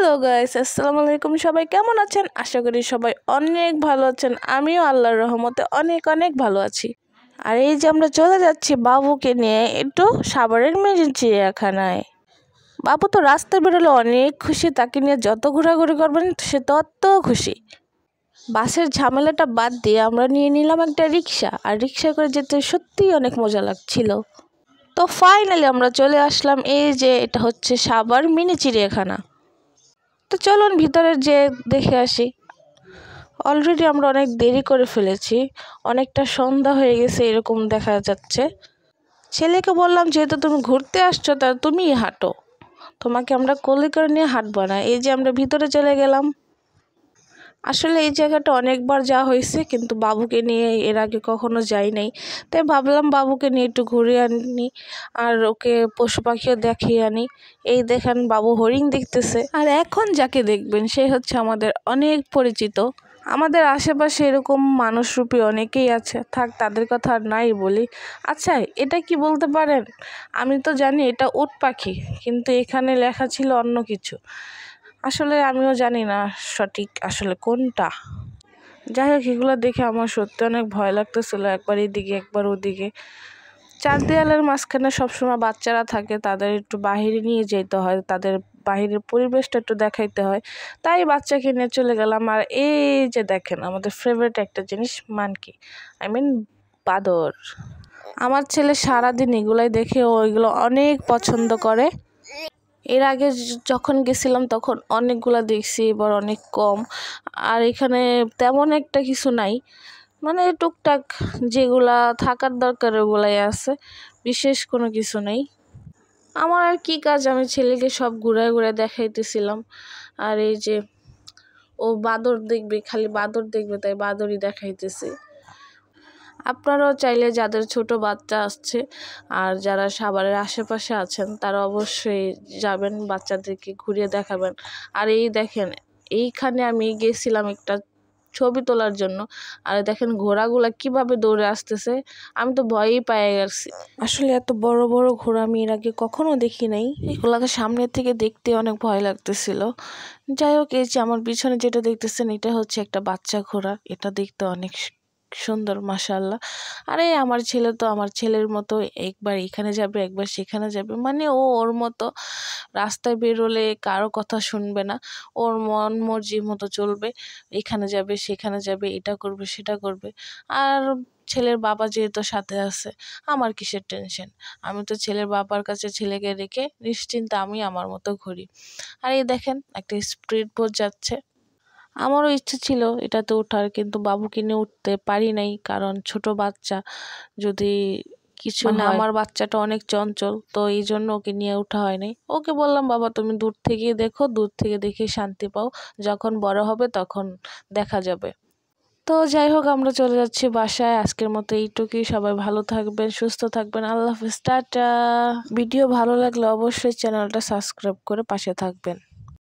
Hello guys, আসসালামু আলাইকুম। সবাই কেমন আছেন? আশা করি সবাই অনেক ভালো আছেন। আমিও আল্লাহর রহমতে অনেক অনেক ভালো আছি। আর এই যে আমরা চলে যাচ্ছি বাবুকে নিয়ে একটু সাভারের মিনি চিড়িয়াখানায়। বাবু তো রাস্তায় বেরোলে অনেক খুশি, তাকে নিয়ে যত ঘোরাঘুরি করবেন সে তত খুশি। বাসের ঝামেলাটা বাদ দিয়ে আমরা নিয়ে নিলাম একটা রিক্সা, আর রিক্সায় করে যেতে সত্যিই অনেক মজা লাগছিল। তো ফাইনালি আমরা চলে আসলাম, এই যে এটা হচ্ছে সাভার মিনি চিড়িয়াখানা। তো চলুন ভিতরে যে দেখে আসি। অলরেডি আমরা অনেক দেরি করে ফেলেছি, অনেকটা সন্ধ্যা হয়ে গেছে এরকম দেখা যাচ্ছে। ছেলেকে বললাম, যেহেতু তুমি ঘুরতে আসছো তা তুমিই হাঁটো, তোমাকে আমরা কোলে করে নিয়ে হাঁটবো না। এই যে আমরা ভিতরে চলে গেলাম। আসলে এই জায়গাটা অনেকবার যাওয়া হয়েছে, কিন্তু বাবুকে নিয়ে এর আগে কখনো যাই নাই। তাই ভাবলাম বাবুকে নিয়ে একটু ঘুরে আনি, আর ওকে পশু পাখিও দেখিয়ে আনি। এই দেখেন বাবু হরিণ দেখতেছে। আর এখন যাকে দেখবেন সে হচ্ছে আমাদের অনেক পরিচিত। আমাদের আশেপাশে এরকম মানুষরূপী অনেকেই আছে, থাক তাদের কথা আর নাই বলি। আচ্ছা, এটা কি বলতে পারেন? আমি তো জানি এটা উট পাখি, কিন্তু এখানে লেখা ছিল অন্য কিছু। আসলে আমিও জানি না সঠিক আসলে কোনটা। যাই হোক, এগুলো দেখে আমার সত্যি অনেক ভয় লাগতেছিল, একবার এদিকে একবার ওদিকে। চার দেয়ালের মাঝখানে সবসময় বাচ্চারা থাকে, তাদের একটু বাহিরে নিয়ে যেতে হয়, তাদের বাহিরের পরিবেশটা একটু দেখাইতে হয়। তাই বাচ্চাকে নিয়ে চলে গেলাম। আর এই যে দেখেন আমাদের ফেভারিট একটা জিনিস, মানকি, বাদর। আমার ছেলে সারাদিন এগুলাই দেখে, ওইগুলো অনেক পছন্দ করে। এর আগে যখন গেছিলাম তখন অনেকগুলা দেখছি, এবার অনেক কম। আর এখানে তেমন একটা কিছু নাই, মানে টুকটাক যেগুলা থাকার দরকার ওগুলাই আছে, বিশেষ কোনো কিছু নেই। আমার আর কি কাজ, আমি ছেলেকে সব ঘুরায় ঘুরায় দেখাইতেছিলাম। আর এই যে ও বাদর দেখবে, খালি বাদর দেখবে, তাই বাদরই দেখাইতেছি। আপনারাও চাইলে, যাদের ছোট বাচ্চা আসছে আর যারা সাভারের আশেপাশে আছেন, তারা অবশ্যই যাবেন, বাচ্চাদেরকে ঘুরিয়ে দেখাবেন। আর এই দেখেন, এইখানে আমি গেছিলাম একটা ছবি তোলার জন্য, আর দেখেন ঘোড়াগুলা কিভাবে দৌড়ে আসতেছে, আমি তো ভয়ই পেয়ে গেছি। আসলে এত বড় বড় ঘোড়া আমি এর আগে কখনো দেখি নাই, এগুলাকে সামনের থেকে দেখতে অনেক ভয় লাগতেছিল। যাই হোক, এই যে আমার পিছনে যেটা দেখতেছেন, এটা হচ্ছে একটা বাচ্চা ঘোড়া, এটা দেখতে অনেক সুন্দর, মাশাআল্লাহ। আরে আমার ছেলে তো আমার ছেলের মতো, একবার এখানে যাবে একবার সেখানে যাবে, মানে ও ওর মতো রাস্তায় বেরোলে কারো কথা শুনবে না, ওর মন মর্জি মতো চলবে, এখানে যাবে সেখানে যাবে, এটা করবে সেটা করবে। আর ছেলের বাবা যেহেতু সাথে আছে, আমার কিসের টেনশন, আমি তো ছেলের বাবার কাছে ছেলেকে রেখে নিশ্চিন্তে আমি আমার মতো ঘুরি। আর এই দেখেন একটা স্পিড বোট যাচ্ছে, আমারও ইচ্ছে ছিল এটাতে ওঠার, কিন্তু বাবুকে নিয়ে উঠতে পারি নাই, কারণ ছোট বাচ্চা যদি কিছু হয়, আমার বাচ্চাটা অনেক চঞ্চল, তো এই জন্য ওকে নিয়ে ওঠা হয় নাই। ওকে বললাম, বাবা তুমি দূর থেকে দেখো, দূর থেকে দেখে শান্তি পাও, যখন বড় হবে তখন দেখা যাবে। তো যাই হোক, আমরা চলে যাচ্ছি বাসায়। আজকের মতো এইটুকুই, সবাই ভালো থাকবেন, সুস্থ থাকবেন, আল্লাহ হাফেজ, টাটা। ভিডিও ভালো লাগলে অবশ্যই চ্যানেলটা সাবস্ক্রাইব করে পাশে থাকবেন।